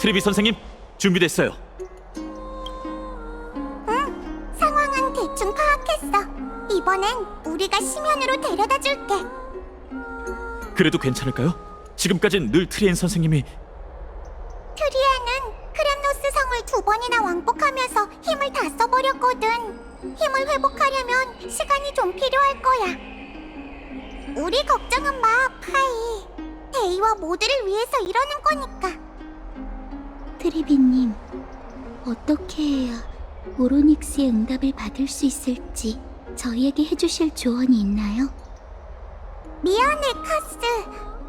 트리비 선생님, 준비됐어요. 응, 상황은 대충 파악했어. 이번엔 우리가 심연으로 데려다 줄게. 그래도 괜찮을까요? 지금까진 늘 트리엔 선생님이... 트리에는 크렘노스 성을 2번이나 왕복하면서 힘을 다 써버렸거든. 힘을 회복하려면 시간이 좀 필요할 거야. 우리 걱정은 마, 파이. 데이와 모두를 위해서 이러는 거니까. 트리비님, 어떻게 해야 오로닉스의 응답을 받을 수 있을지 저희에게 해주실 조언이 있나요? 미안해, 카스.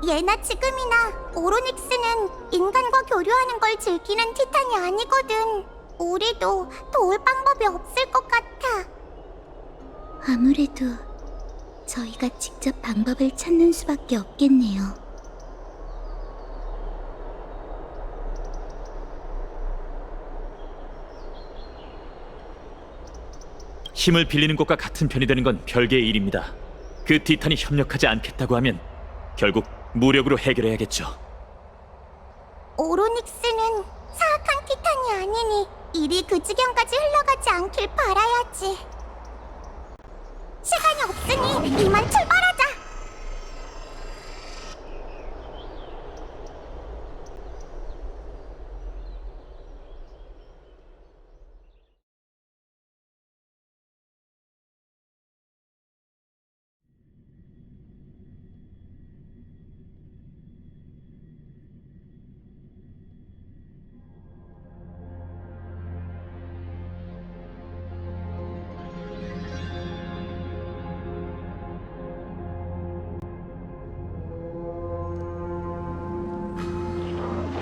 예나 지금이나 오로닉스는 인간과 교류하는 걸 즐기는 티탄이 아니거든. 우리도 도울 방법이 없을 것 같아. 아무래도 저희가 직접 방법을 찾는 수밖에 없겠네요. 힘을 빌리는 것과 같은 편이 되는 건 별개의 일입니다. 그 티탄이 협력하지 않겠다고 하면 결국 무력으로 해결해야겠죠. 오로닉스는 사악한 티탄이 아니니 일이 그 지경까지 흘러가지 않길 바라야지. 시간이 없으니 이만 출발하자.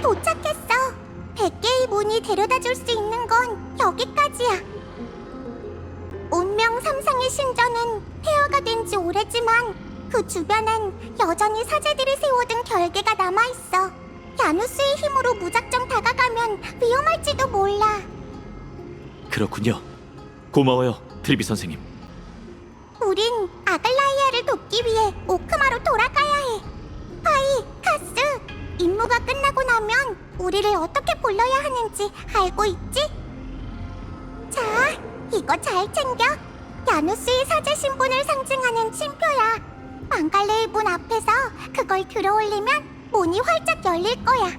도착했어. 100개의 문이 데려다 줄 수 있는 건 여기까지야. 운명 3상의 신전은 폐허가 된 지 오래지만 그 주변엔 여전히 사제들이 세워둔 결계가 남아있어. 야누스의 힘으로 무작정 다가가면 위험할지도 몰라. 그렇군요. 고마워요, 트리비 선생님. 우린 아글라이아를 돕기 위해 오크마로 돌아가야 해. 파이, 카스, 임무가 끝나고 나면 우리를 어떻게 불러야 하는지 알고 있지? 자, 이거 잘 챙겨. 야누스의 사제 신분을 상징하는 침표야. 망갈레의 문 앞에서 그걸 들어올리면 문이 활짝 열릴 거야.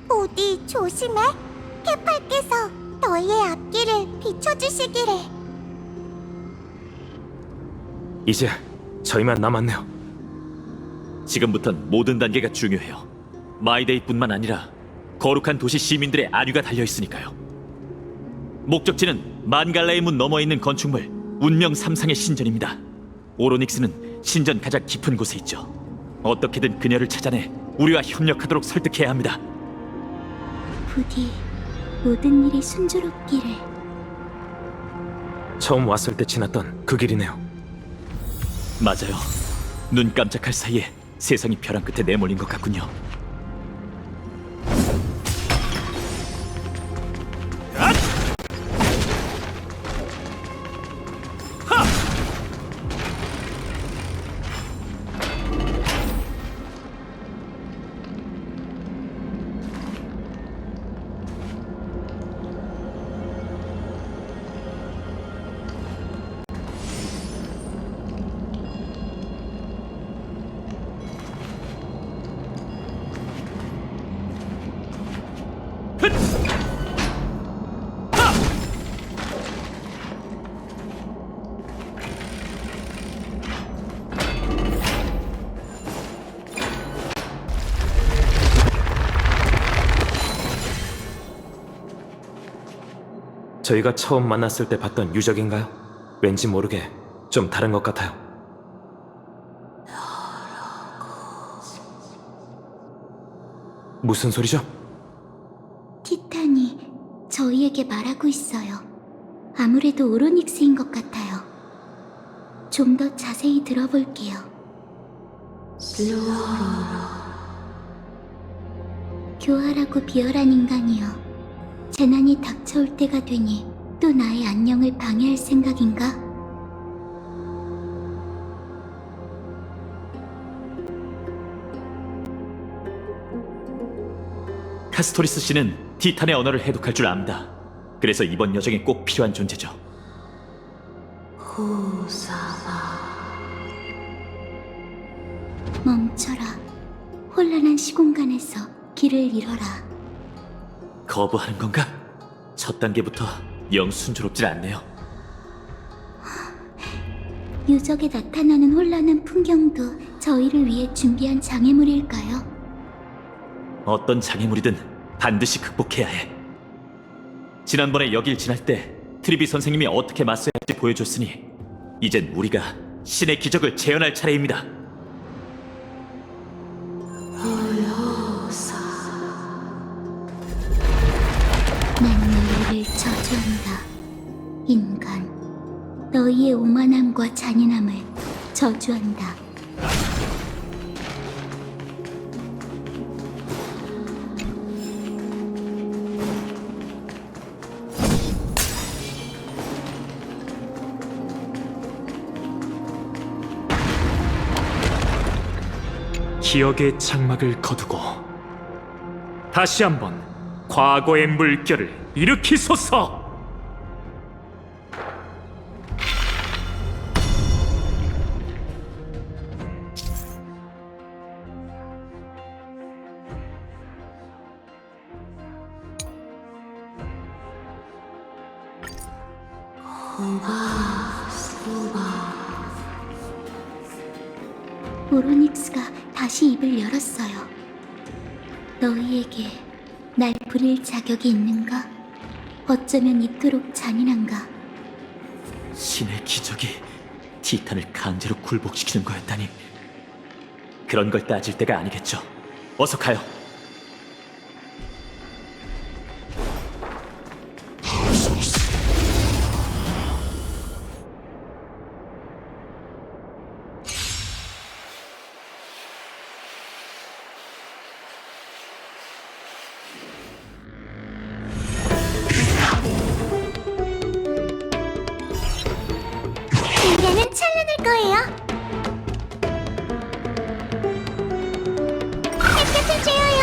부디 조심해. 케팔께서 너희의 앞길을 비춰주시기를. 이제 저희만 남았네요. 지금부턴 모든 단계가 중요해요. 마이데이뿐만 아니라 거룩한 도시 시민들의 안위가 달려있으니까요. 목적지는 만갈라의 문 너머에 있는 건축물 운명 3상의 신전입니다. 오로닉스는 신전 가장 깊은 곳에 있죠. 어떻게든 그녀를 찾아내 우리와 협력하도록 설득해야 합니다. 부디 모든 일이 순조롭기를. 처음 왔을 때 지났던 그 길이네요. 맞아요. 눈 깜짝할 사이에 세상이 벼랑 끝에 내몰린 것 같군요. 저희가 처음 만났을 때 봤던 유적인가요? 왠지 모르게 좀 다른 것 같아요. 무슨 소리죠? 티탄이 저희에게 말하고 있어요. 아무래도 오로닉스인 것 같아요. 좀 더 자세히 들어볼게요. 교활하고 비열한 인간이여. 재난이 닥쳐올 때가 되니 또 나의 안녕을 방해할 생각인가? 카스토리스 씨는 티탄의 언어를 해독할 줄 압니다. 그래서 이번 여정에 꼭 필요한 존재죠. 멈춰라. 혼란한 시공간에서 길을 잃어라. 거부하는 건가? 첫 단계부터 영 순조롭질 않네요. 유적에 나타나는 혼란한 풍경도 저희를 위해 준비한 장애물일까요? 어떤 장애물이든 반드시 극복해야 해. 지난번에 여길 지날 때 트리비 선생님이 어떻게 맞서야 할지 보여줬으니 이젠 우리가 신의 기적을 재현할 차례입니다. 난 너희를 저주한다. 인간, 너희의 오만함과 잔인함을 저주한다. 기억의 장막을 거두고 다시 한번 과거의 물결을 일으키소서. 오로닉스가 다시 입을 열었어요. 너희에게 날 부릴 자격이 있는가? 어쩌면 이토록 잔인한가? 신의 기적이 티탄을 강제로 굴복시키는 거였다니. 그런 걸 따질 때가 아니겠죠. 어서 가요. 미래는 찬란할 거예요. 햇볕을 쬐어요.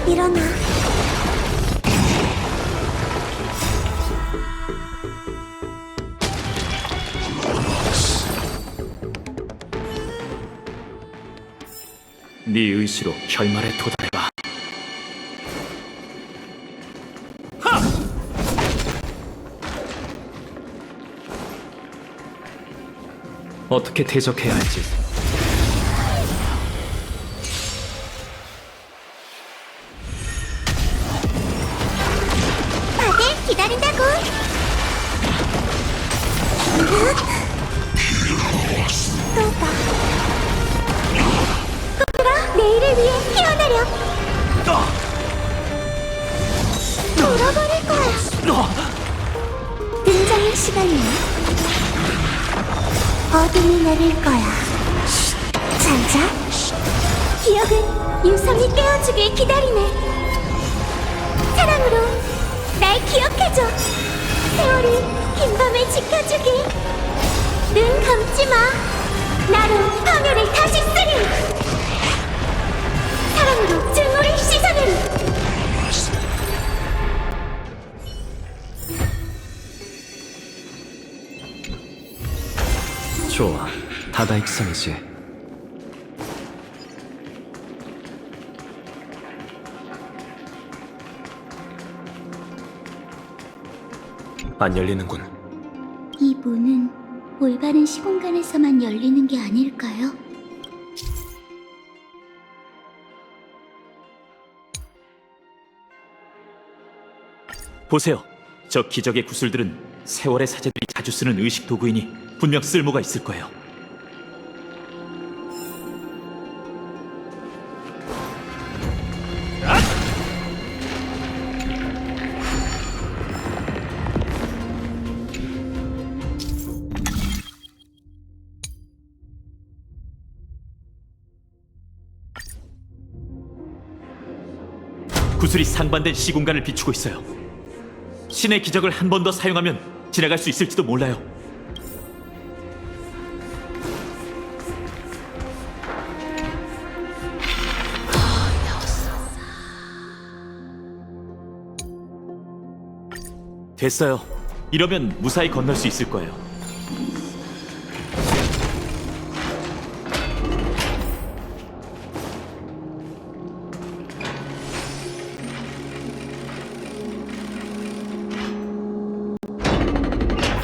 일어나. 네 의지로 결말에 도달해봐. 어떻게 대적해야 할지 다들 기다린다고. 또 봐. 얘들아, 내일을 위해 피어나렴. 돌아버릴 거야. 등장의 시간이야. 어둠이 내릴 거야. 잘 자. 기억은 유성이 깨워주길 기다리네. 사랑으로 날 기억해줘. 세월이 긴 밤을 지켜주길. 눈 감지 마. 나로 파멸을 다시 쓰리. 사랑으로 증오를 씻어내리. 좋아. 다다익선이지. 안 열리는군. 이 문은 올바른 시공간에서만 열리는 게 아닐까요? 보세요. 저 기적의 구슬들은 세월의 사제들이 자주 쓰는 의식 도구이니 분명 쓸모가 있을 거예요. 구슬이 상반된 시공간을 비추고 있어요. 신의 기적을 한 번 더 사용하면 지나갈 수 있을지도 몰라요. 됐어요. 이러면 무사히 건널 수 있을 거예요.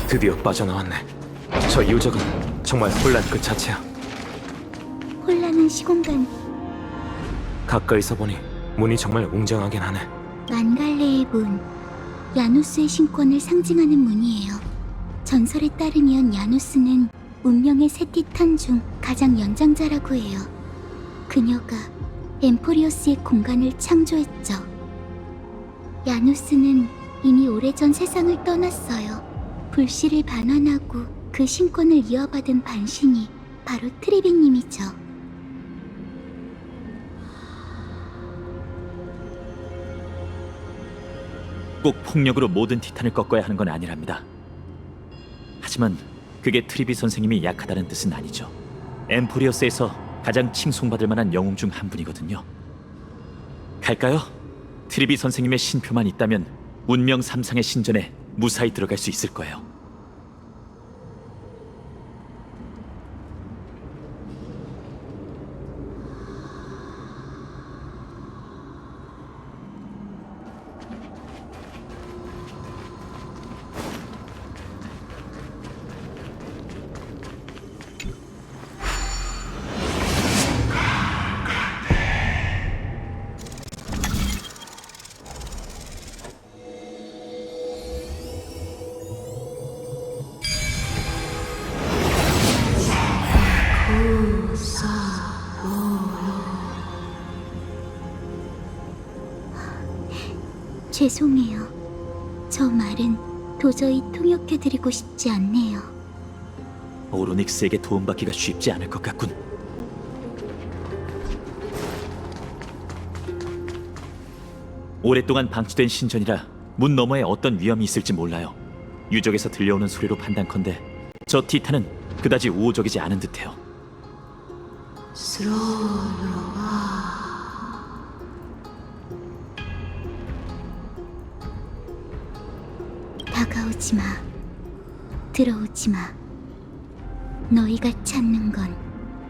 드디어 빠져나왔네. 저 유적은 정말 혼란 그 자체야. 혼란한 시공간 가까이서 보니 문이 정말 웅장하긴 하네. 만갈레의 문, 야누스의 신권을 상징하는 문이에요. 전설에 따르면 야누스는 운명의 세 티탄 중 가장 연장자라고 해요. 그녀가 엠포리오스의 공간을 창조했죠. 야누스는 이미 오래전 세상을 떠났어요. 불씨를 반환하고 그 신권을 이어받은 반신이 바로 트리비님이죠. 꼭 폭력으로 모든 티탄을 꺾어야 하는 건 아니랍니다. 하지만 그게 트리비 선생님이 약하다는 뜻은 아니죠. 엠포리어스에서 가장 칭송받을 만한 영웅 중 한 분이거든요. 갈까요? 트리비 선생님의 신표만 있다면 운명 3상의 신전에 무사히 들어갈 수 있을 거예요. 죄송해요. 저 말은 도저히 통역해드리고 싶지 않네요. 오로닉스에게 도움받기가 쉽지 않을 것 같군. 오랫동안 방치된 신전이라 문 너머에 어떤 위험이 있을지 몰라요. 유적에서 들려오는 소리로 판단컨대 저 티탄은 그다지 우호적이지 않은 듯해요. 다가오지 마. 들어오지 마. 너희가 찾는 건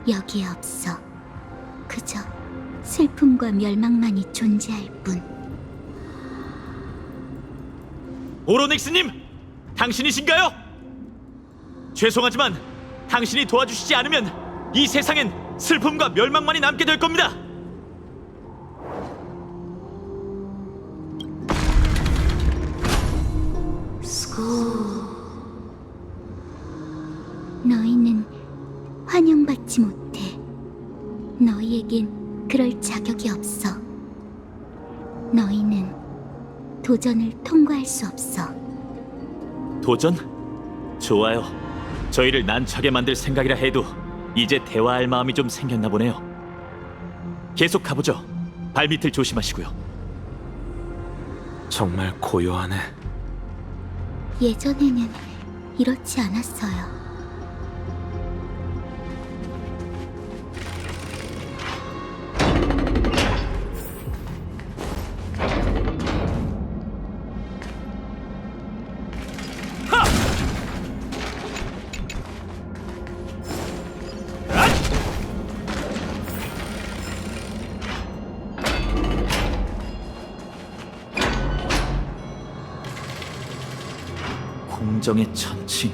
여기에 없어. 그저 슬픔과 멸망만이 존재할 뿐. 오로닉스님! 당신이신가요? 죄송하지만 당신이 도와주시지 않으면 이 세상엔 슬픔과 멸망만이 남게 될 겁니다! 너희는 환영받지 못해. 너희에겐 그럴 자격이 없어. 너희는 도전을 통과할 수 없어. 도전? 좋아요. 저희를 난처하게 만들 생각이라 해도 이제 대화할 마음이 좀 생겼나 보네요. 계속 가보죠. 발밑을 조심하시고요. 정말 고요하네. 예전에는 이렇지 않았어요. 공정의 천칭.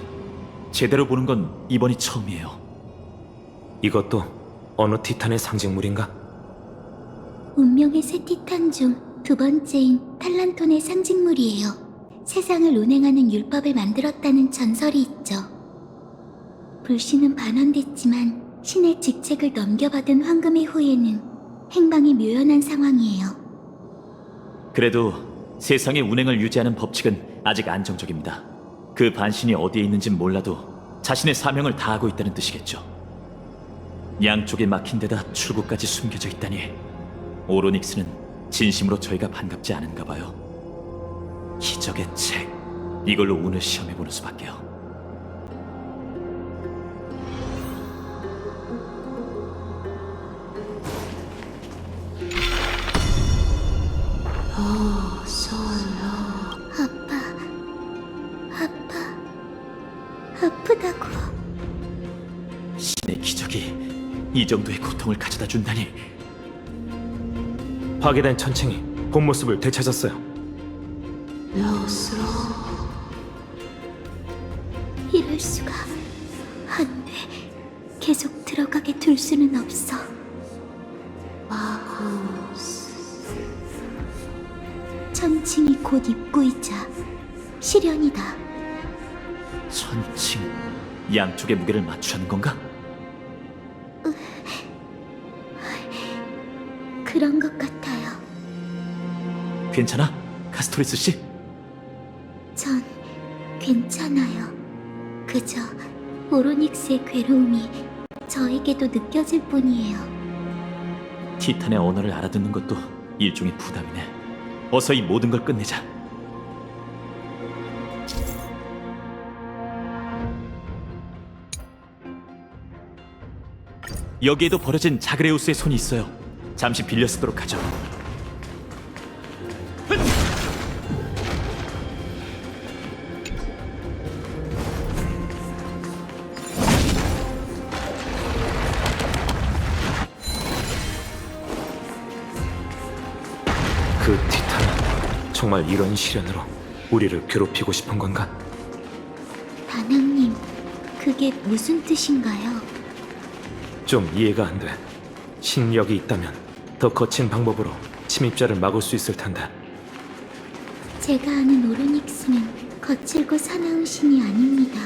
제대로 보는 건 이번이 처음이에요. 이것도 어느 티탄의 상징물인가? 운명의 세 티탄 중 두 번째인 탈란톤의 상징물이에요. 세상을 운행하는 율법을 만들었다는 전설이 있죠. 불씨는 반환됐지만 신의 직책을 넘겨받은 황금의 후예는 행방이 묘연한 상황이에요. 그래도 세상의 운행을 유지하는 법칙은 아직 안정적입니다. 그 반신이 어디에 있는진 몰라도 자신의 사명을 다하고 있다는 뜻이겠죠. 양쪽에 막힌 데다 출구까지 숨겨져 있다니 오로닉스는 진심으로 저희가 반갑지 않은가 봐요. 기적의 책, 이걸로 운을 시험해보는 수밖에요. 아프다고. 신의 기적이 이 정도의 고통을 가져다 준다니. 파괴된 천칭이 본 모습을 되찾았어요. 이럴 수가. 안 돼. 계속 들어가게 둘 수는 없어. 천칭이 곧 입구이자 시련이다. 천칭, 양쪽의 무게를 맞추는 건가? 그런 것 같아요. 괜찮아? 카스토리스 씨? 전 괜찮아요. 그저 오로닉스의 괴로움이 저에게도 느껴질 뿐이에요. 티탄의 언어를 알아듣는 것도 일종의 부담이네. 어서 이 모든 걸 끝내자. 여기에도 버려진 자그레우스의 손이 있어요. 잠시 빌려 쓰도록 하죠. 그 티탄은 정말 이런 시련으로 우리를 괴롭히고 싶은 건가? 다낭님, 그게 무슨 뜻인가요? 좀 이해가 안 돼. 신력이 있다면 더 거친 방법으로 침입자를 막을 수 있을 텐데. 제가 아는 오로닉스는 거칠고 사나운 신이 아닙니다.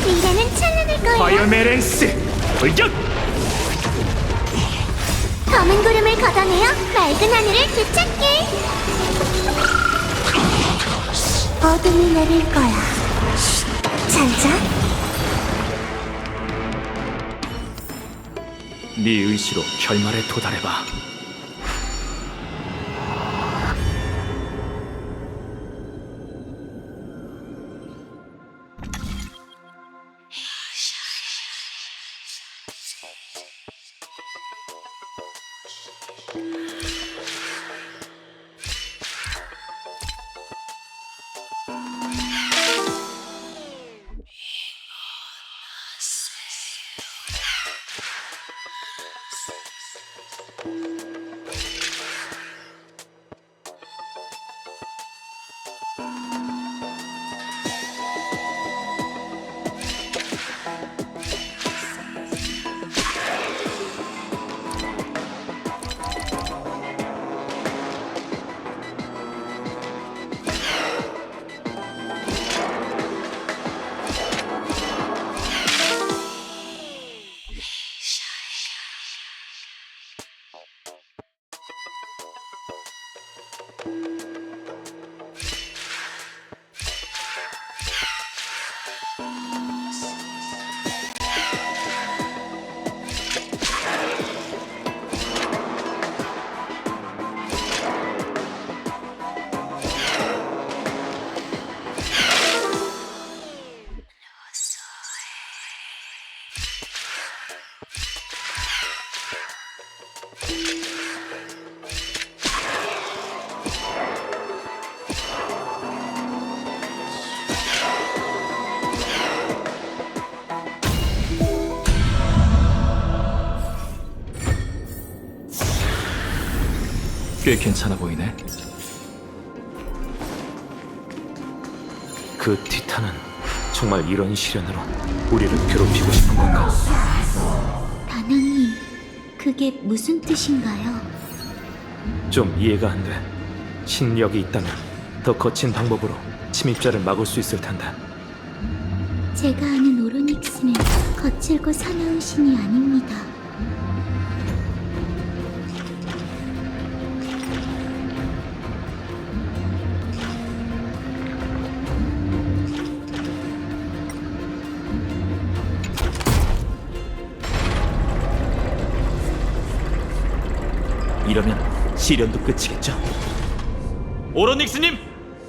미래는 찬란할 거야. 파이어메렌스 돌격! 검은 구름을 걷어내어 맑은 하늘을 되찾게. 어둠이 내릴 거야. 잘 자. 네 의지로 결말에 도달해봐. 꽤 괜찮아 보이네. 그 티탄은 정말 이런 시련으로 우리를 괴롭히고 싶은 건가? 다낭님, 그게 무슨 뜻인가요? 좀 이해가 안 돼. 신력이 있다면 더 거친 방법으로 침입자를 막을 수 있을 텐데. 제가 아는 오로닉스는 거칠고 사나운 신이 아닙니다. 이러면 시련도 끝이겠죠? 오로닉스님!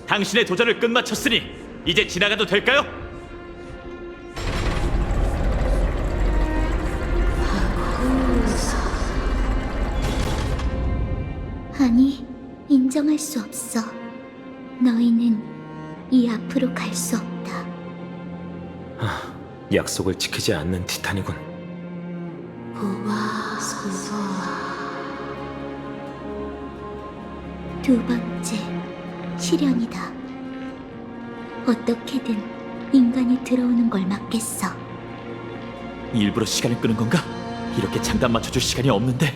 당신의 도전을 끝마쳤으니 이제 지나가도 될까요? 아니, 인정할 수 없어. 너희는 이 앞으로 갈 수 없다. 약속을 지키지 않는 티탄이군. 두 번째, 시련이다. 어떻게든 인간이 들어오는 걸 막겠어. 일부러 시간을 끄는 건가? 이렇게 장단 맞춰줄 시간이 없는데.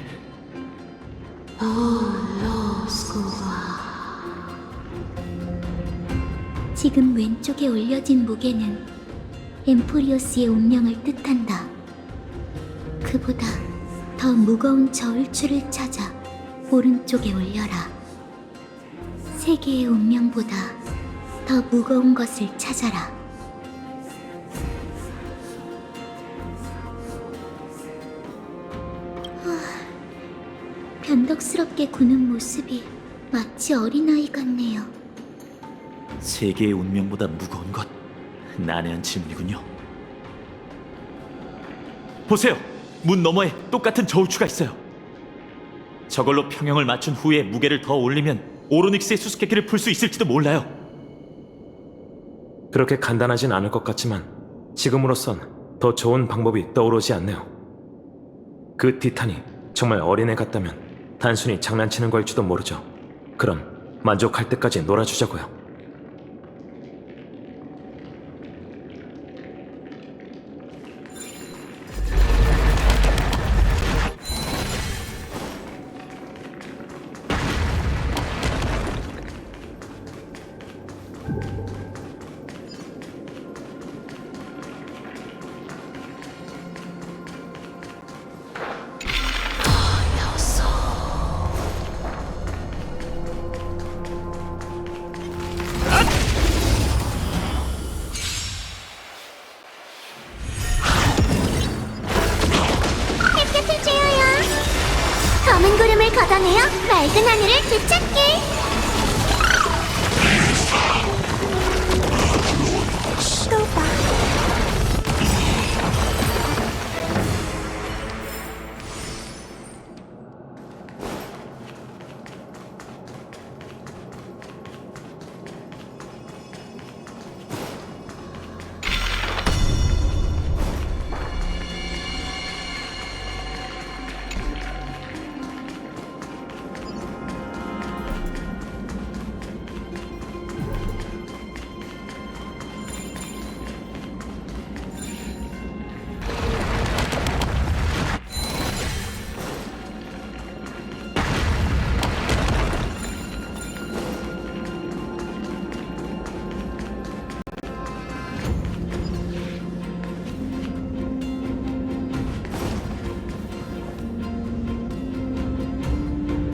지금 왼쪽에 올려진 무게는 엠포리오스의 운명을 뜻한다. 그보다 더 무거운 저울추를 찾아 오른쪽에 올려라. 세계의 운명보다 더 무거운 것을 찾아라. 변덕스럽게 구는 모습이 마치 어린아이 같네요. 세계의 운명보다 무거운 것? 난해한 질문이군요. 보세요! 문 너머에 똑같은 저울추가 있어요. 저걸로 평형을 맞춘 후에 무게를 더 올리면 오로닉스의 수수께끼를 풀 수 있을지도 몰라요. 그렇게 간단하진 않을 것 같지만 지금으로선 더 좋은 방법이 떠오르지 않네요. 그 티탄이 정말 어린애 같다면 단순히 장난치는 걸지도 모르죠. 그럼 만족할 때까지 놀아주자고요. 햇볕을 쬐어요. 검은 구름을 걷어내어 맑은 하늘을 되찾게. 또 봐.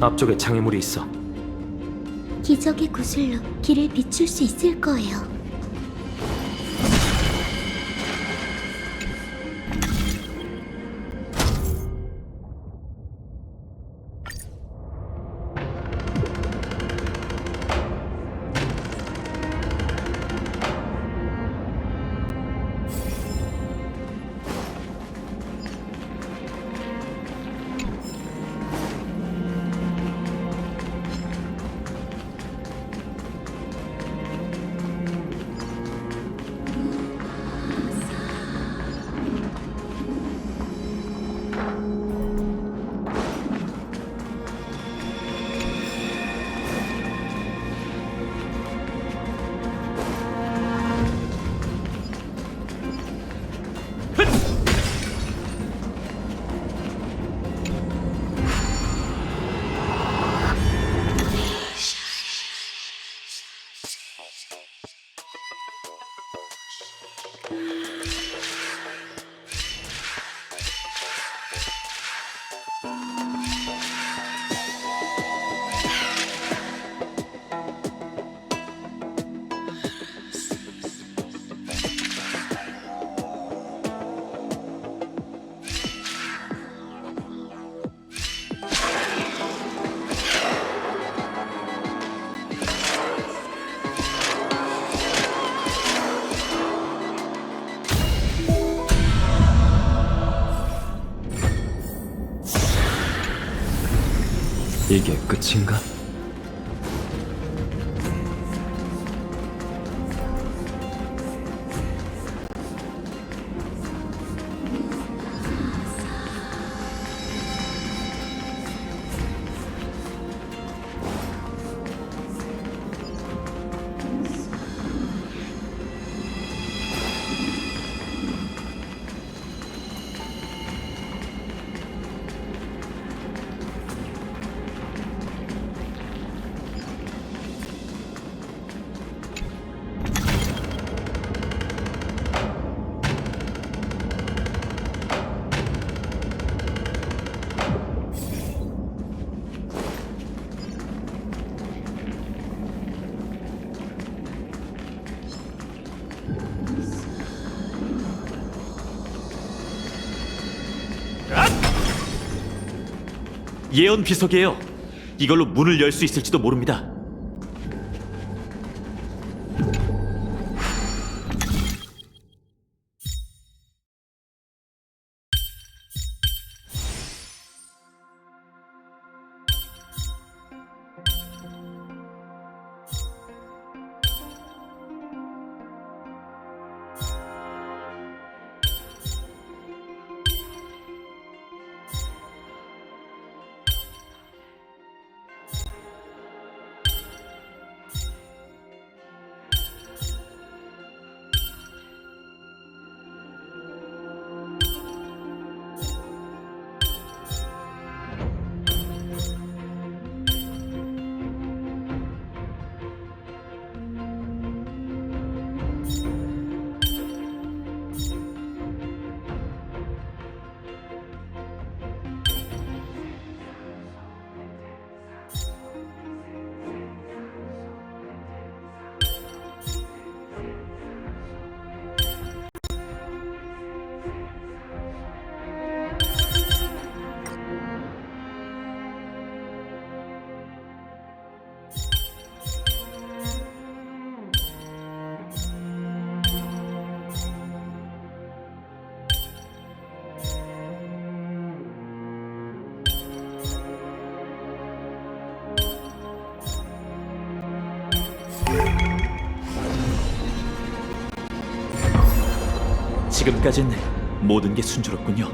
앞쪽에 장애물이 있어. 기적의 구슬로 길을 비출 수 있을 거예요. 이게 끝인가? 예언 비석이에요. 이걸로 문을 열 수 있을지도 모릅니다. 지금까진 모든 게 순조롭군요.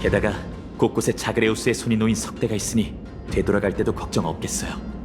게다가 곳곳에 자그레우스의 손이 놓인 석대가 있으니 되돌아갈 때도 걱정 없겠어요.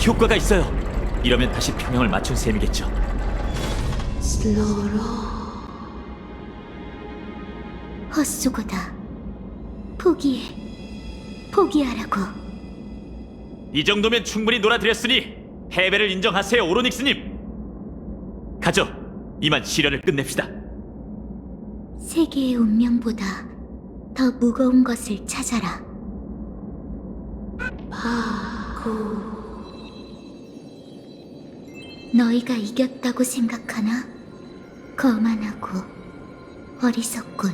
효과가 있어요. 이러면 다시 평형을 맞춘 셈이겠죠. 헛수고다. 포기해. 포기하라고. 이 정도면 충분히 놀아드렸으니 패배를 인정하세요, 오로닉스님. 가죠. 이만 시련을 끝냅시다. 세계의 운명보다 더 무거운 것을 찾아라. 너희가 이겼다고 생각하나? 거만하고 어리석군.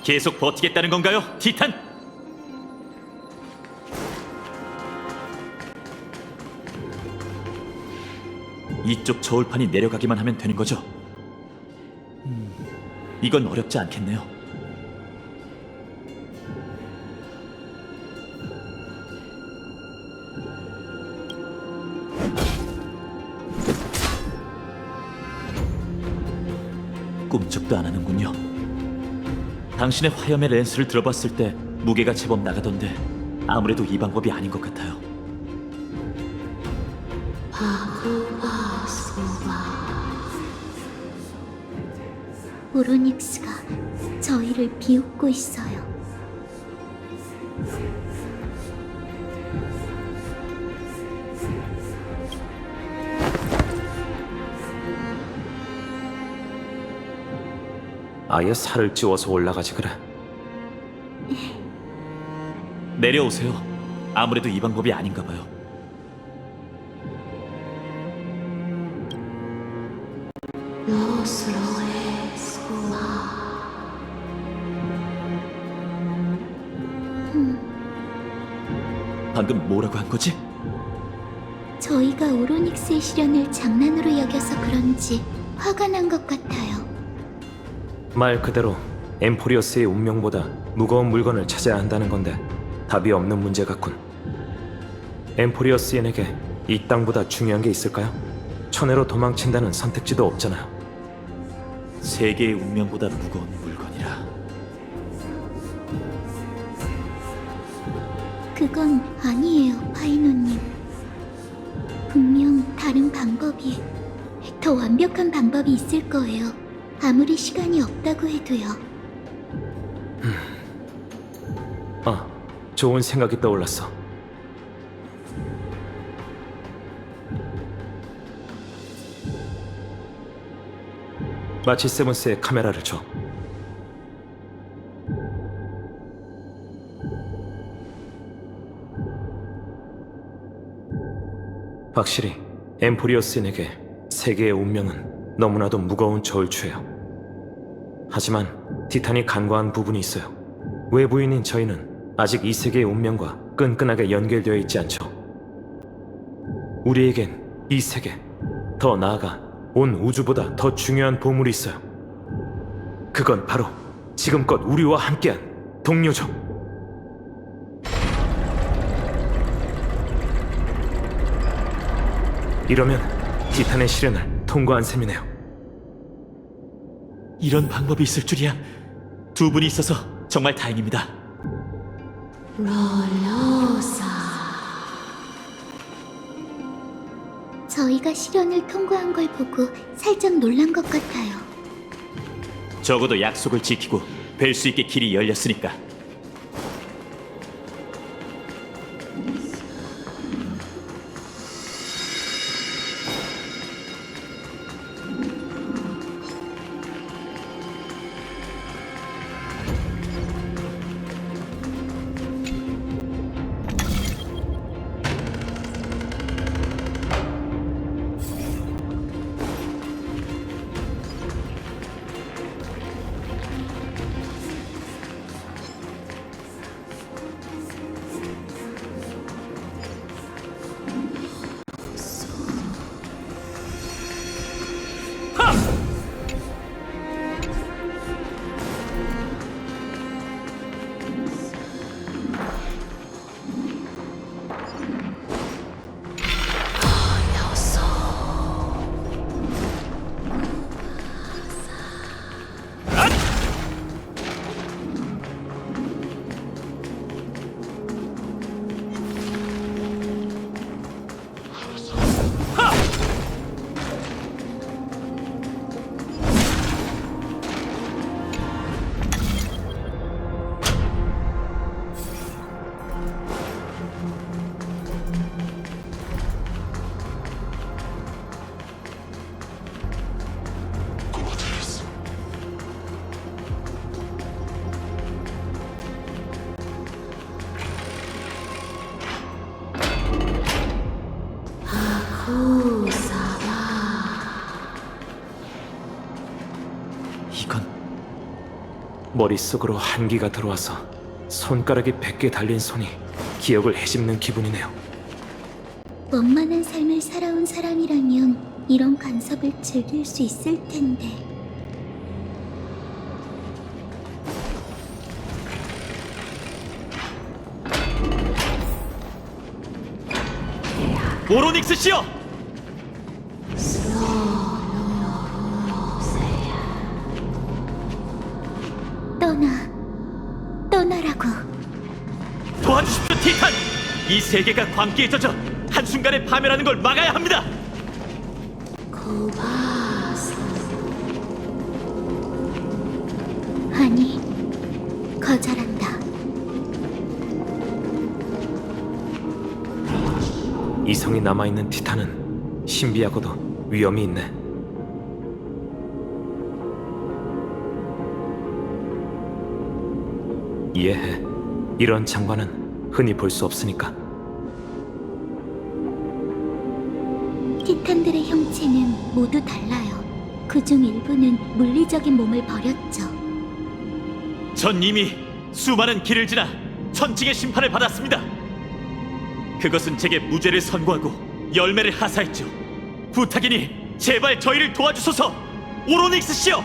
계속 버티겠다는 건가요, 티탄? 이쪽 저울판이 내려가기만 하면 되는 거죠? 이건 어렵지 않겠네요. 꿈쩍도 안 하는군요. 당신의 화염의 렌스를 들어봤을 때 무게가 제법 나가던데 아무래도 이 방법이 아닌 것 같아요. 오로닉스가 저희를 비웃고 있어요. 아예 살을 찌워서 올라가지 그래. 내려오세요. 아무래도 이 방법이 아닌가 봐요. 방금 뭐라고 한 거지? 저희가 오로닉스의 시련을 장난으로 여겨서 그런지 화가 난 것 같아요. 말 그대로 엠포리어스의 운명보다 무거운 물건을 찾아야 한다는 건데 답이 없는 문제 같군. 엠포리어스인에게 이 땅보다 중요한 게 있을까요? 천해로 도망친다는 선택지도 없잖아요. 세계의 운명보다 무거운 물건이라. 그건 아니에요, 파이노님. 분명 다른 방법이, 더 완벽한 방법이 있을 거예요. 아무리 시간이 없다고 해도요. 아, 좋은 생각이 떠올랐어. 마치 세븐스의 카메라를 줘. 확실히 엠포리어스인에게 세계의 운명은 너무나도 무거운 저울추예요. 하지만 티탄이 간과한 부분이 있어요. 외부인인 저희는 아직 이 세계의 운명과 끈끈하게 연결되어 있지 않죠. 우리에겐 이 세계, 더 나아가 온 우주보다 더 중요한 보물이 있어요. 그건 바로 지금껏 우리와 함께한 동료죠. 이러면 티탄의 시련을 통과한 셈이네요. 이런 방법이 있을 줄이야. 두 분이 있어서 정말 다행입니다. 저희가 시련을 통과한 걸 보고 살짝 놀란 것 같아요. 적어도 약속을 지키고 뵐 수 있게 길이 열렸으니까. 이건 머릿속으로 한기가 들어와서 손가락이 100개 달린 손이 기억을 헤집는 기분이네요. 원만한 삶을 살아온 사람이라면 이런 간섭을 즐길 수 있을 텐데. 오로닉스 씨여! 떠나라고. 도와주십시오, 티탄! 이 세계가 광기에 젖어 한순간에 파멸하는 걸 막아야 합니다! 아니, 거절한다. 이성이 남아있는 티탄은 신비하고도 위험이 있네. 이해해. 이런 장관은 흔히 볼 수 없으니까. 티탄들의 형체는 모두 달라요. 그중 일부는 물리적인 몸을 버렸죠. 전 이미 수많은 길을 지나 천칭의 심판을 받았습니다. 그것은 제게 무죄를 선고하고 열매를 하사했죠. 부탁이니 제발 저희를 도와주소서. 오로닉스 씨여!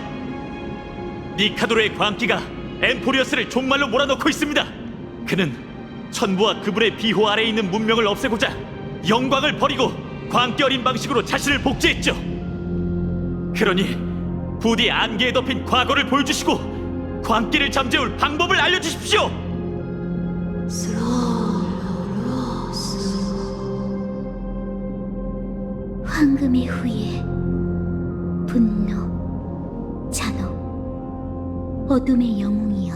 니카도르의 광기가 엠포리어스를 종말로 몰아넣고 있습니다. 그는 천부와 그분의 비호 아래에 있는 문명을 없애고자 영광을 버리고 광기 어린 방식으로 자신을 복제했죠. 그러니 부디 안개에 덮인 과거를 보여주시고 광기를 잠재울 방법을 알려주십시오. 황금의 후예, 분노, 잔혹, 어둠의 영웅이여,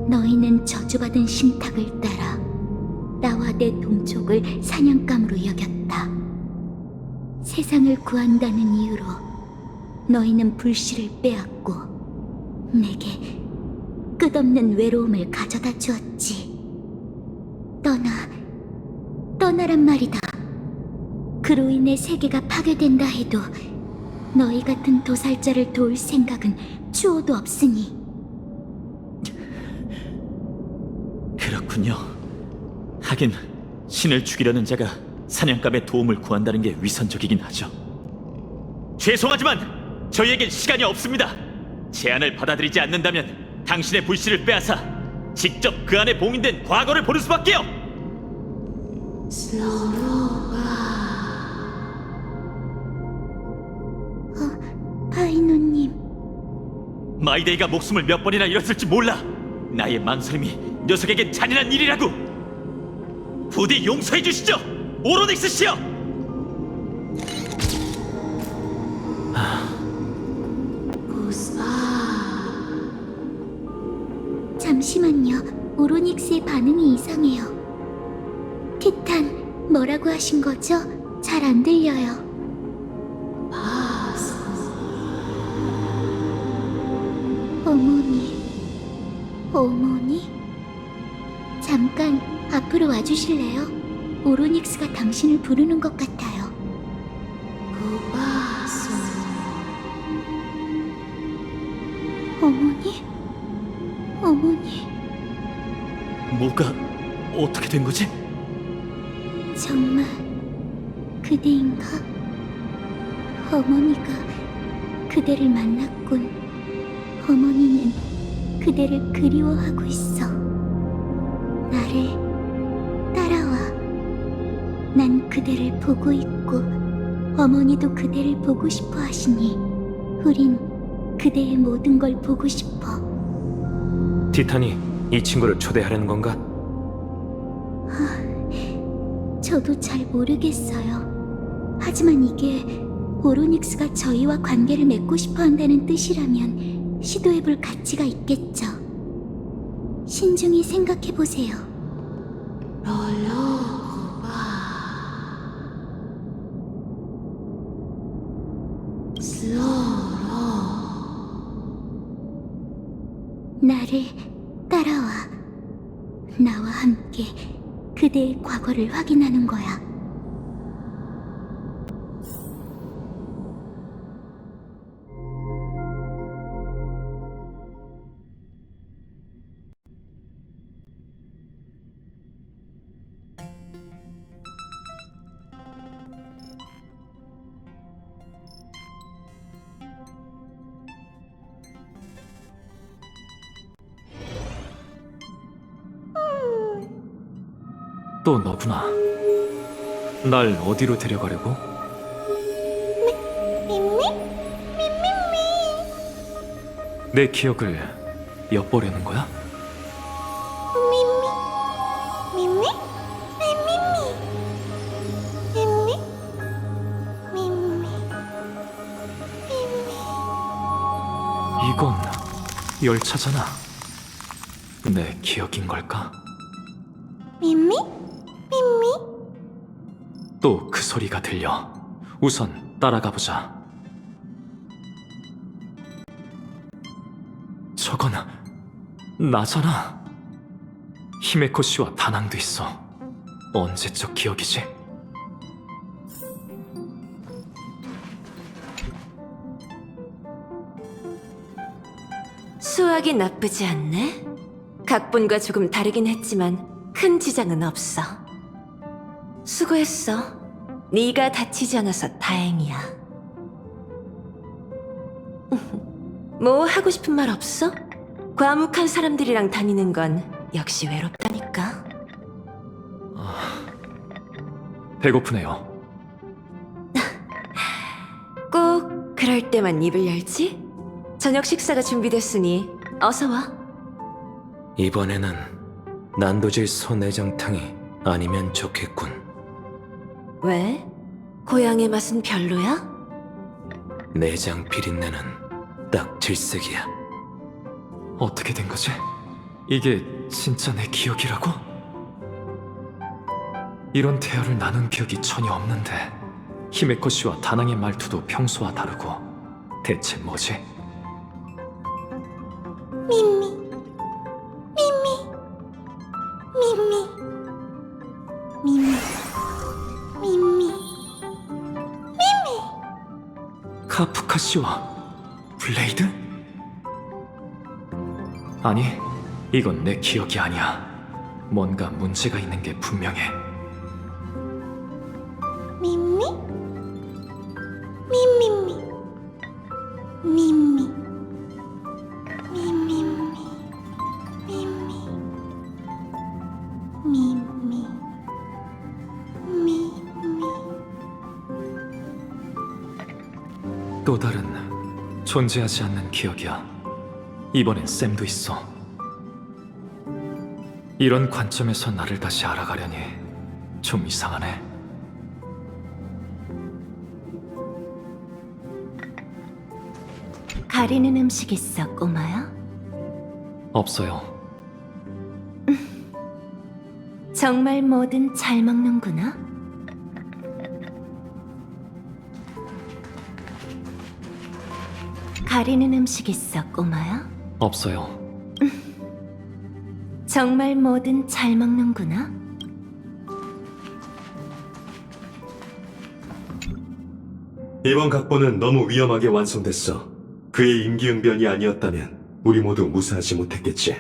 너희는 저주받은 신탁을 따라 나와 내 동족을 사냥감으로 여겼다. 세상을 구한다는 이유로 너희는 불씨를 빼앗고 내게 끝없는 외로움을 가져다 주었지. 떠나란 말이다. 그로 인해 세계가 파괴된다 해도 너희 같은 도살자를 도울 생각은 추호도 없으니. 그렇군요. 하긴 신을 죽이려는 자가 사냥감의 도움을 구한다는 게 위선적이긴 하죠. 죄송하지만 저희에겐 시간이 없습니다. 제안을 받아들이지 않는다면 당신의 불씨를 빼앗아 직접 그 안에 봉인된 과거를 보는 수밖에요. 파이노님, 마이데이가 목숨을 몇 번이나 잃었을지 몰라. 나의 망설임이 녀석에겐 잔인한 일이라고. 부디 용서해 주시죠, 오로닉스 씨여. 잠시만요. 오로닉스의 반응이 이상해요. 티탄, 뭐라고 하신 거죠? 잘 안 들려요. 어머니? 잠깐 앞으로 와주실래요? 오로닉스가 당신을 부르는 것 같아요. 어머니? 뭐가 어떻게 된 거지? 정말 그대인가? 어머니가 그대를 만났군. 어머니는 그대를 그리워하고 있어. 나를 따라와. 난 그대를 보고 있고 어머니도 그대를 보고 싶어 하시니 우린 그대의 모든 걸 보고 싶어. 티탄이 이 친구를 초대하려는 건가? 저도 잘 모르겠어요. 하지만 이게 오로닉스가 저희와 관계를 맺고 싶어 한다는 뜻이라면 시도해볼 가치가 있겠죠. 신중히 생각해보세요. 나를 따라와. 나와 함께 그대의 과거를 확인하는 거야. 또 너구나. 날 어디로 데려가려고? 내 기억을 엿보려는 거야? 이건 열차잖아. 내 기억인 걸까? 또 그 소리가 들려. 우선 따라가 보자. 저건 나잖아. 히메코 씨와 다낭도 있어. 언제적 기억이지? 수학이 나쁘지 않네. 각본과 조금 다르긴 했지만 큰 지장은 없어. 수고했어. 네가 다치지 않아서 다행이야. 뭐 하고 싶은 말 없어? 과묵한 사람들이랑 다니는 건 역시 외롭다니까. 배고프네요. 꼭 그럴 때만 입을 열지? 저녁 식사가 준비됐으니 어서 와. 이번에는 난도질 소내장탕이 아니면 좋겠군. 왜? 고향의 맛은 별로야? 내장 비린내는 딱 질색이야. 어떻게 된 거지? 이게 진짜 내 기억이라고? 이런 대화를 나눈 기억이 전혀 없는데 히메코 씨와 다낭의 말투도 평소와 다르고 대체 뭐지? 미미, 미미, 미미, 미미, 미미. 카프카 씨와 블레이드? 아니, 이건 내 기억이 아니야. 뭔가 문제가 있는 게 분명해. 미미, 미미미, 미미, 미미미, 미미, 미미, 미미. 또 다른 존재하지 않는 기억이야. 이번엔 샘도 있어. 이런 관점에서 나를 다시 알아가려니 좀 이상하네. 가리는 음식 있어, 꼬마야? 없어요. 정말 뭐든 잘 먹는구나. 가리는 음식 있어, 꼬마야? 없어요. 정말 뭐든 잘 먹는구나. 이번 각본은 너무 위험하게 완성됐어. 그의 임기응변이 아니었다면 우리 모두 무사하지 못했겠지.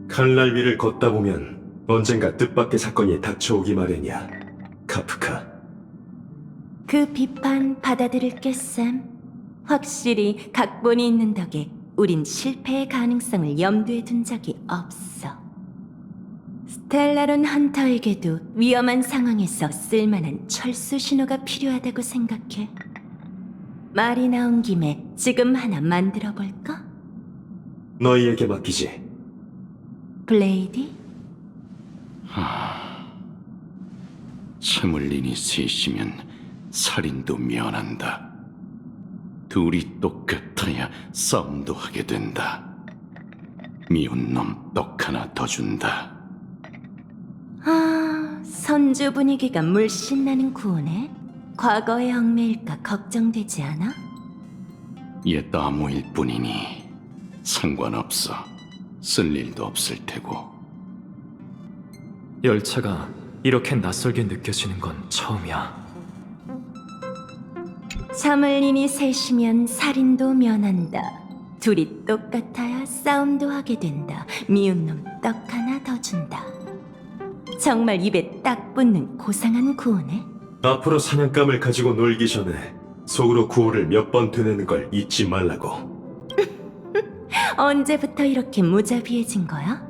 칼날 위를 걷다 보면 언젠가 뜻밖의 사건이 닥쳐오기 마련이야. 카프카. 그 비판 받아들일게, 쌤. 확실히 각본이 있는 덕에 우린 실패의 가능성을 염두에 둔 적이 없어. 스텔라론 헌터에게도 위험한 상황에서 쓸만한 철수 신호가 필요하다고 생각해. 말이 나온 김에 지금 하나 만들어 볼까? 너희에게 맡기지. 블레이디? 스물린이 셋이면 살인도 면한다. 둘이 똑같아야 싸움도 하게 된다. 미운 놈 떡 하나 더 준다. 아, 선주 분위기가 물씬 나는 구호네. 과거의 얽매일까 걱정되지 않아? 옛 아무일 뿐이니 상관없어. 쓸 일도 없을 테고. 열차가 이렇게 낯설게 느껴지는 건 처음이야. 사물린이 셋이면 살인도 면한다. 둘이 똑같아야 싸움도 하게 된다. 미운 놈 떡 하나 더 준다. 정말 입에 딱 붙는 고상한 구호네. 앞으로 사냥감을 가지고 놀기 전에 속으로 구호를 몇 번 되뇌는 걸 잊지 말라고. 언제부터 이렇게 무자비해진 거야?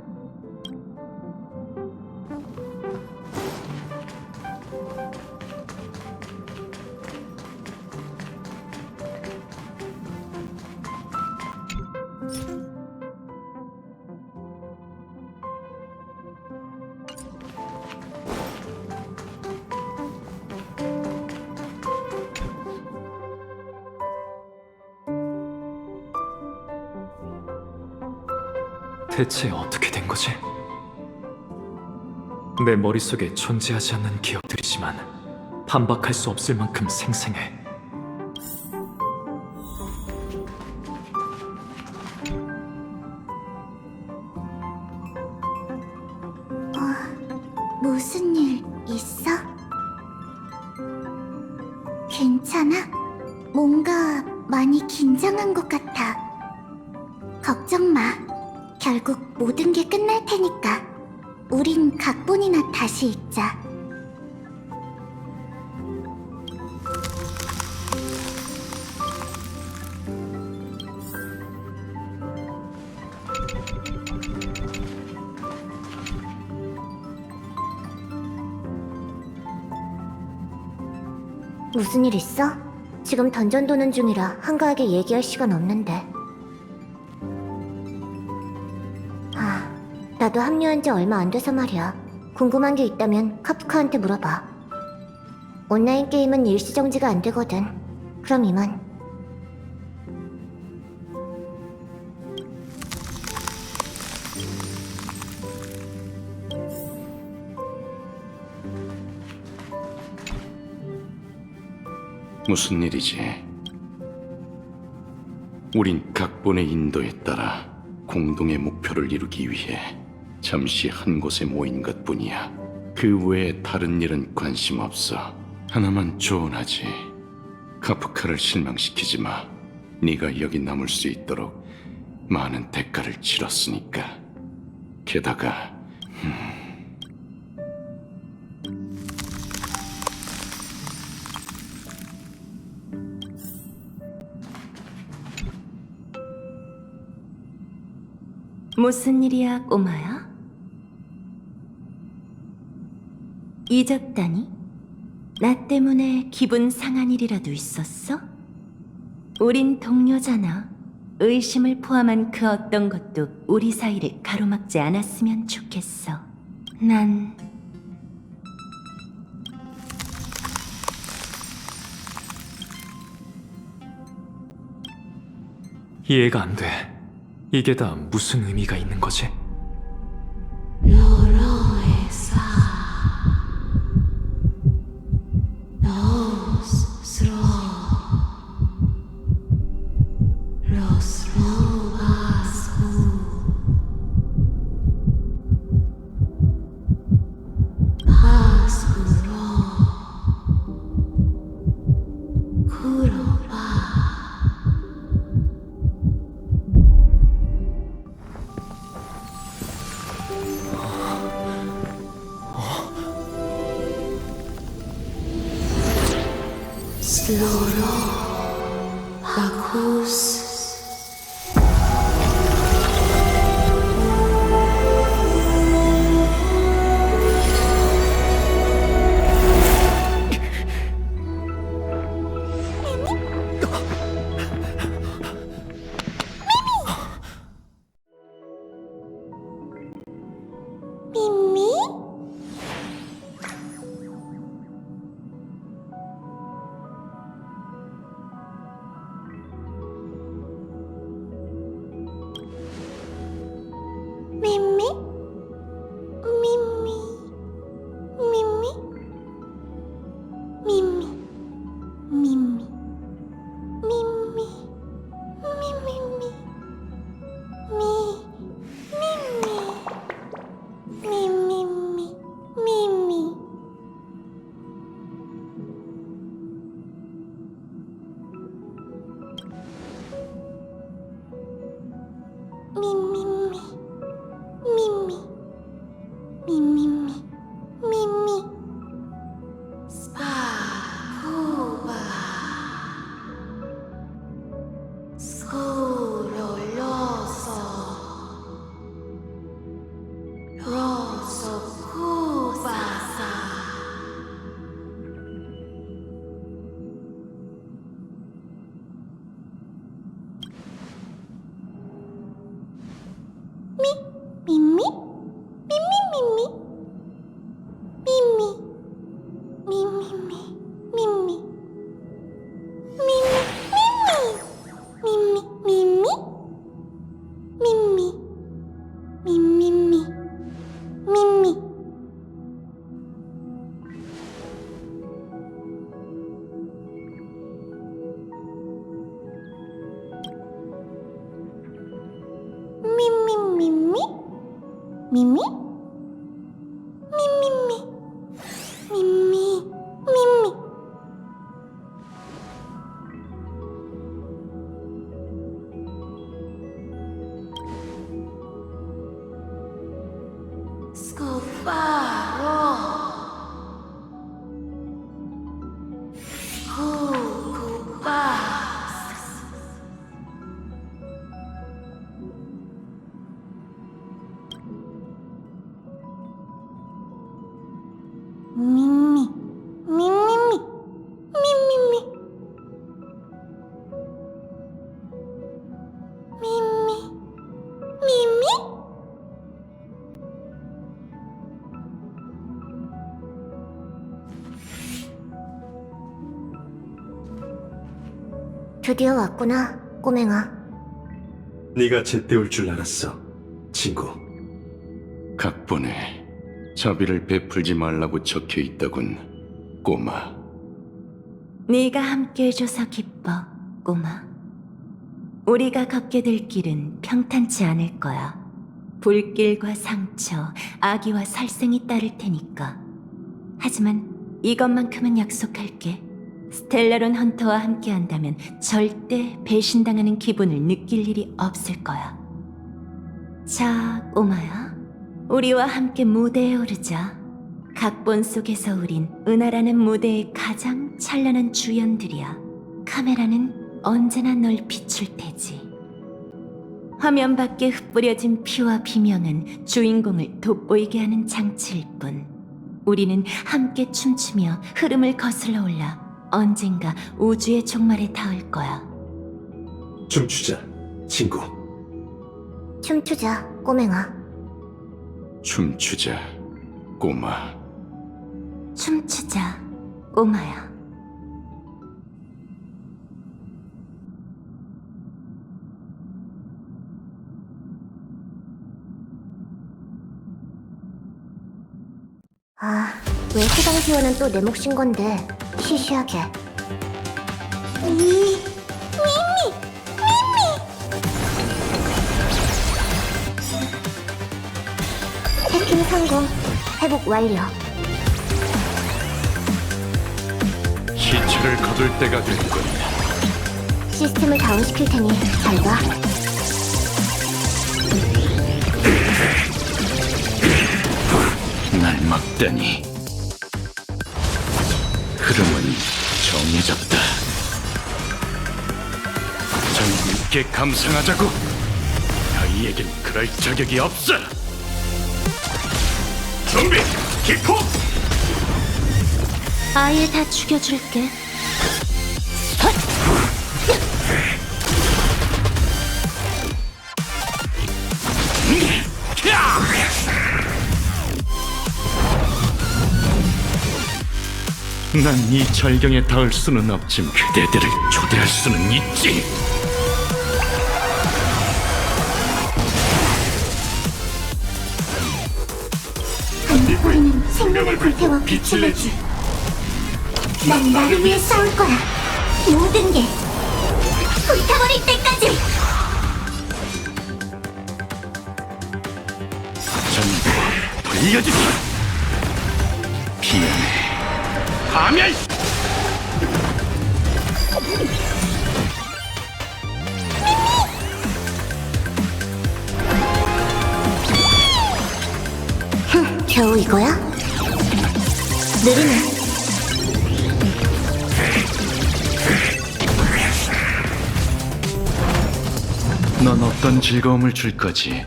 대체 어떻게 된 거지? 내 머릿속에 존재하지 않는 기억들이지만 반박할 수 없을 만큼 생생해. 많이 긴장한 것 같아. 걱정 마. 결국 모든 게 끝날 테니까. 우린 각본이나 다시 읽자. 무슨 일 있어? 지금 던전 도는 중이라 한가하게 얘기할 시간 없는데. 나도 합류한 지 얼마 안 돼서 말이야. 궁금한 게 있다면 카프카한테 물어봐. 온라인 게임은 일시정지가 안 되거든. 그럼 이만. 무슨 일이지? 우린 각본의 인도에 따라 공동의 목표를 이루기 위해 잠시 한 곳에 모인 것뿐이야. 그 외에 다른 일은 관심 없어. 하나만 조언하지. 카프카를 실망시키지 마. 네가 여기 남을 수 있도록 많은 대가를 치렀으니까. 게다가 무슨 일이야, 꼬마야? 잊었다니? 나 때문에 기분 상한 일이라도 있었어? 우린 동료잖아. 의심을 포함한 그 어떤 것도 우리 사이를 가로막지 않았으면 좋겠어. 난 이해가 안 돼. 이게 다 무슨 의미가 있는 거지? 미미? 미미? 미미? 미미? 미미? 미미? 미미? 미미미? 미미미? 미미? 미미미? 미미? 미미미? 미미? 스파쿠바 스쿠롤로소 로소쿠바사 미미? 미미미미? 미미? 미미미? 미미? 미미? 미미? 미미? 미미미? 미미? 미미미미? 미미? 미미미? 미미? 미미? 드디어 왔구나, 꼬맹아. 네가 제때 올 줄 알았어, 친구. 각본에 자비를 베풀지 말라고 적혀 있더군, 꼬마. 네가 함께해줘서 기뻐, 꼬마. 우리가 걷게 될 길은 평탄치 않을 거야. 불길과 상처, 악의와 살생이 따를 테니까. 하지만 이것만큼은 약속할게. 스텔라론 헌터와 함께한다면 절대 배신당하는 기분을 느낄 일이 없을 거야. 자, 꼬마야. 우리와 함께 무대에 오르자. 각본 속에서 우린 은하라는 무대의 가장 찬란한 주연들이야. 카메라는 언제나 널 비출 테지. 화면 밖에 흩뿌려진 피와 비명은 주인공을 돋보이게 하는 장치일 뿐. 우리는 함께 춤추며 흐름을 거슬러 올라 언젠가 우주의 종말에 닿을 거야. 춤추자, 친구. 춤추자, 꼬맹아. 춤추자, 꼬마. 춤추자, 꼬마야. 아, 왜 해당 지원은 또 내 몫인 건데. 시시하게. 미미! 해킹 성공. 회복 완료. 시체를 거둘 때가 됐군. 시스템을 다운시킬 테니 잘 봐. 날 막다니. 흐름은 정해졌다. 정있게 감상하자고. 너희에겐 그럴 자격이 없어. 준비, 킥폭! 아예 다 죽여줄게. 난 이 절경에 닿을 수는 없지만 그대들을 초대할 수는 있지. 우리는 생명을 불태워 빛을 내지. 난 나를 위해 싸울 거야. 모든 게 불타버릴 때까지. 전부 돌려주지. 피안해. 파멸! 겨우 이거야? 느리네. 넌 어떤 즐거움을 줄 거지?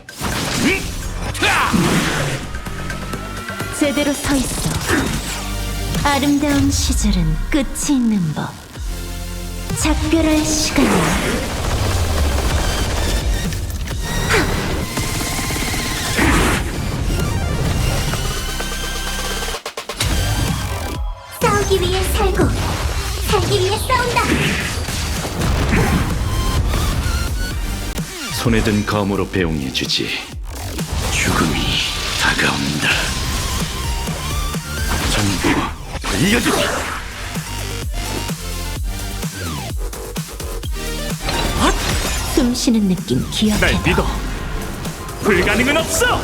제대로 서 있어. 아름다운 시절은 끝이 있는 법. 작별할 시간이야. 싸우기 위해 살고 살기 위해 싸운다. 손에 든 검으로 배웅해주지. 죽음이 다가온다. 전부 돌려주지. 숨 쉬는 느낌 기억해. 날 믿어. 불가능은 없어.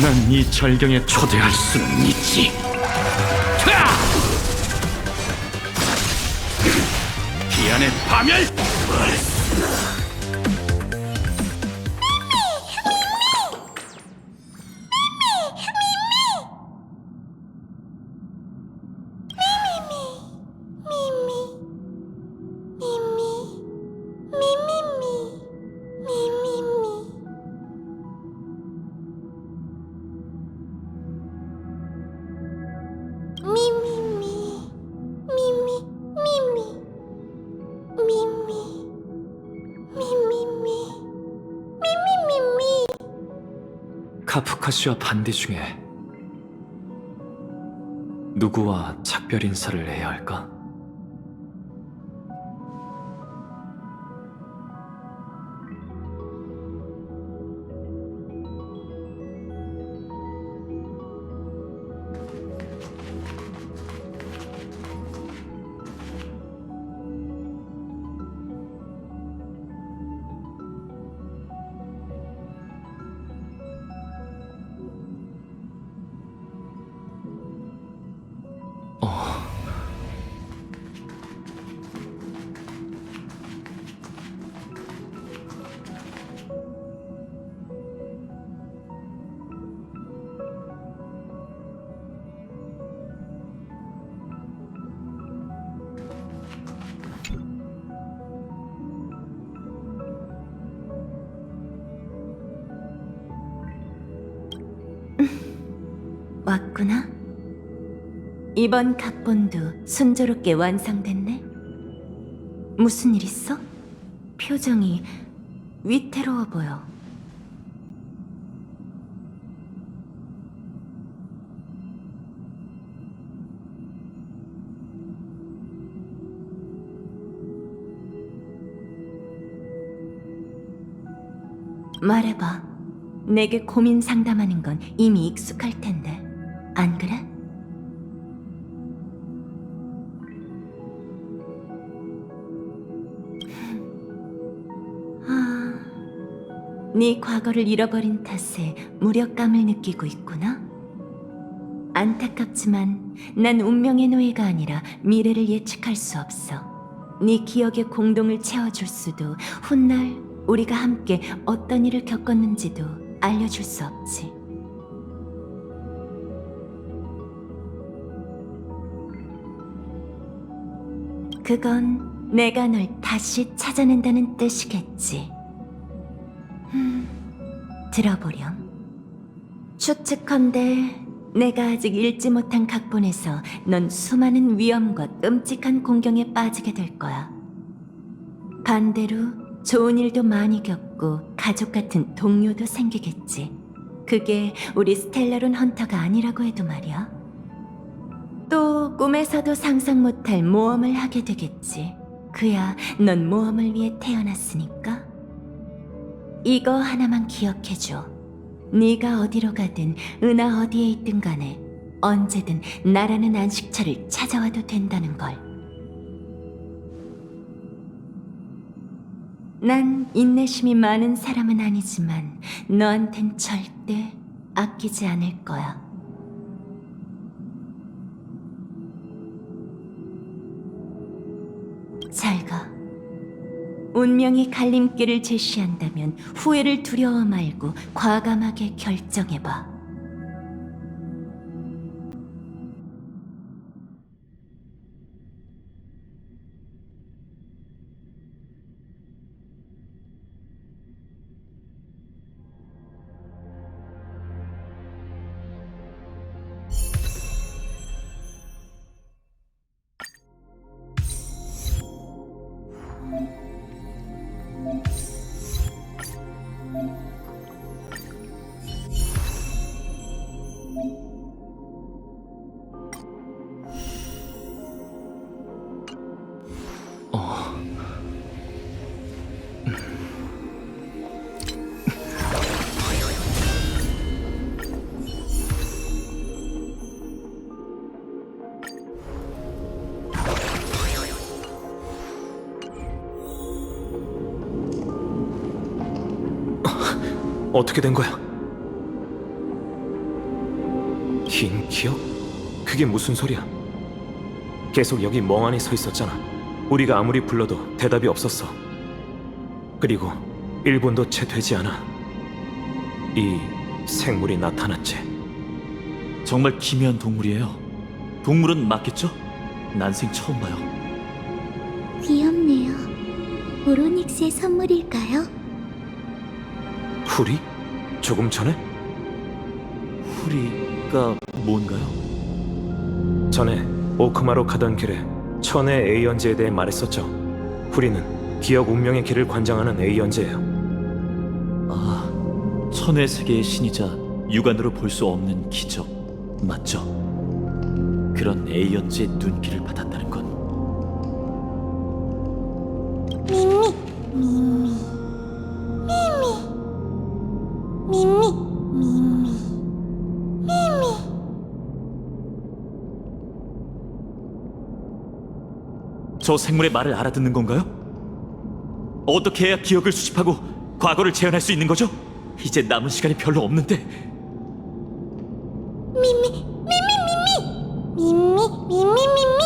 난 이 절경에 초대할 수는 있지. 기안의 파멸! 카프카 씨와 반디 중에 누구와 작별 인사를 해야 할까? 왔구나. 이번 각본도 순조롭게 완성됐네. 무슨 일 있어? 표정이 위태로워 보여. 말해봐. 내게 고민 상담하는 건 이미 익숙할 텐데. 안 그래? 네 과거를 잃어버린 탓에 무력감을 느끼고 있구나. 안타깝지만 난 운명의 노예가 아니라 미래를 예측할 수 없어. 네 기억의 공동을 채워줄 수도, 훗날 우리가 함께 어떤 일을 겪었는지도 알려줄 수 없지. 그건 내가 널 다시 찾아낸다는 뜻이겠지. 들어보렴. 추측컨대 내가 아직 읽지 못한 각본에서 넌 수많은 위험과 끔찍한 공경에 빠지게 될 거야. 반대로 좋은 일도 많이 겪고 가족 같은 동료도 생기겠지. 그게 우리 스텔라론 헌터가 아니라고 해도 말이야. 또 꿈에서도 상상 못할 모험을 하게 되겠지. 그야 넌 모험을 위해 태어났으니까. 이거 하나만 기억해줘. 네가 어디로 가든 은하 어디에 있든 간에 언제든 나라는 안식처를 찾아와도 된다는 걸. 난 인내심이 많은 사람은 아니지만 너한텐 절대 아끼지 않을 거야. 잘 가. 운명이 갈림길을 제시한다면 후회를 두려워 말고 과감하게 결정해봐. 어떻게 된 거야? 긴 기억? 그게 무슨 소리야? 계속 여기 멍하니 서 있었잖아. 우리가 아무리 불러도 대답이 없었어. 그리고 1분도 채 되지 않아 이 생물이 나타났지. 정말 기묘한 동물이에요. 동물은 맞겠죠? 난생 처음 봐요. 귀엽네요. 오로닉스의 선물일까요? 후리? 조금 전에? 후리가 뭔가요? 전에 오크마로 가던 길에 천의 에이언즈에 대해 말했었죠. 후리는 기억 운명의 길을 관장하는 에이언즈예요. 아, 천의 세계의 신이자 육안으로 볼 수 없는 기적, 맞죠? 그런 에이언즈의 눈길을 받았다는 건 미미, 미미, 미미, 미미, 미미, 미미. 저 생물의 말을 알아듣는 건가요? 어떻게 해야 기억을 수집하고 과거를 재현할 수 있는 거죠? 이제 남은 시간이 별로 없는데. 미미, 미미, 미미, 미미, 미미, 미미.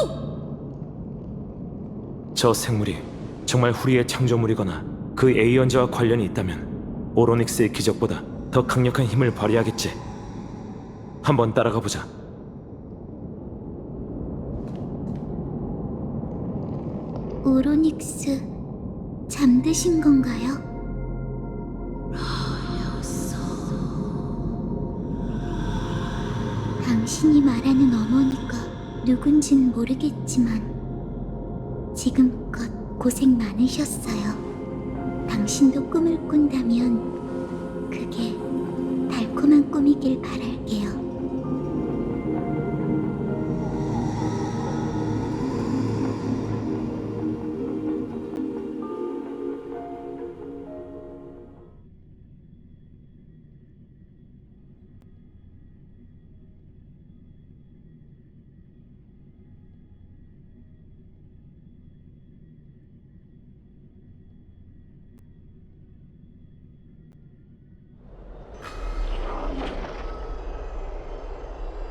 저 생물이 정말 후리의 창조물이거나 그 에이언즈와 관련이 있다면 오로닉스의 기적보다 더 강력한 힘을 발휘하겠지. 한번 따라가 보자. 오로닉스 잠드신 건가요? 당신이 말하는 어머니가 누군진 모르겠지만 지금껏 고생 많으셨어요. 당신도 꿈을 꾼다면 그게 달콤한 꿈이길 바랄게요.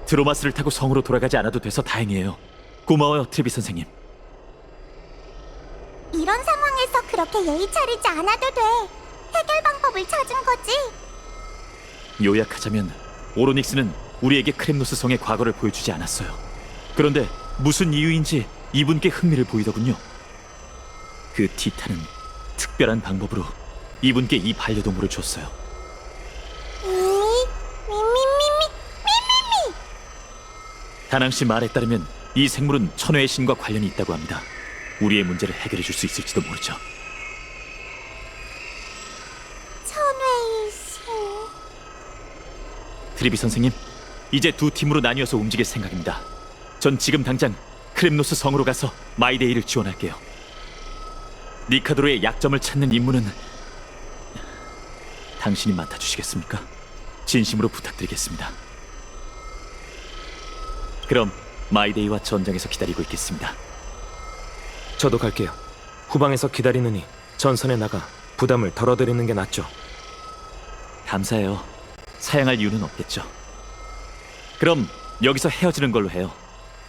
드로마스를 타고 성으로 돌아가지 않아도 돼서 다행이에요. 고마워요, 트리비 선생님. 이런 상황에서 그렇게 예의 차리지 않아도 돼. 해결 방법을 찾은 거지. 요약하자면 오로닉스는 우리에게 크렘노스 성의 과거를 보여주지 않았어요. 그런데 무슨 이유인지 이분께 흥미를 보이더군요. 그 티탄은 특별한 방법으로 이분께 이 반려동물을 줬어요. 다낭 씨 말에 따르면 이 생물은 천회의 신과 관련이 있다고 합니다. 우리의 문제를 해결해 줄 수 있을지도 모르죠. 천회의 신. 트리비 선생님, 이제 두 팀으로 나뉘어서 움직일 생각입니다. 전 지금 당장 크렘노스 성으로 가서 마이데이를 지원할게요. 니카드로의 약점을 찾는 임무는 당신이 맡아주시겠습니까? 진심으로 부탁드리겠습니다. 그럼 마이데이와 전장에서 기다리고 있겠습니다. 저도 갈게요. 후방에서 기다리느니 전선에 나가 부담을 덜어드리는 게 낫죠. 감사해요. 사양할 이유는 없겠죠. 그럼 여기서 헤어지는 걸로 해요.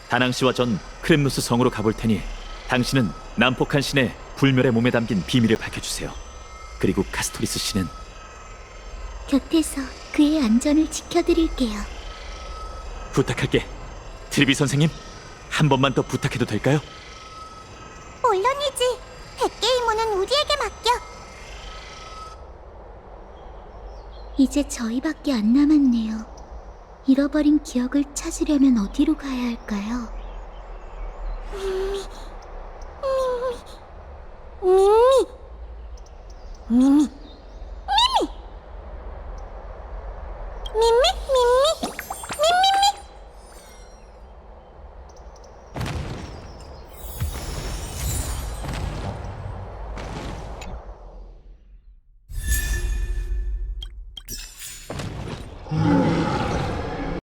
다낭 씨와 전 크렘노스 성으로 가볼 테니 당신은 난폭한 신의 불멸의 몸에 담긴 비밀을 밝혀주세요. 그리고 카스토리스 씨는 곁에서 그의 안전을 지켜드릴게요. 부탁할게. 트리비 선생님, 한 번만 더 부탁해도 될까요? 물론이지. 100개의 임무는 우리에게 맡겨. 이제 저희밖에 안 남았네요. 잃어버린 기억을 찾으려면 어디로 가야 할까요? 미미, 미미, 미미.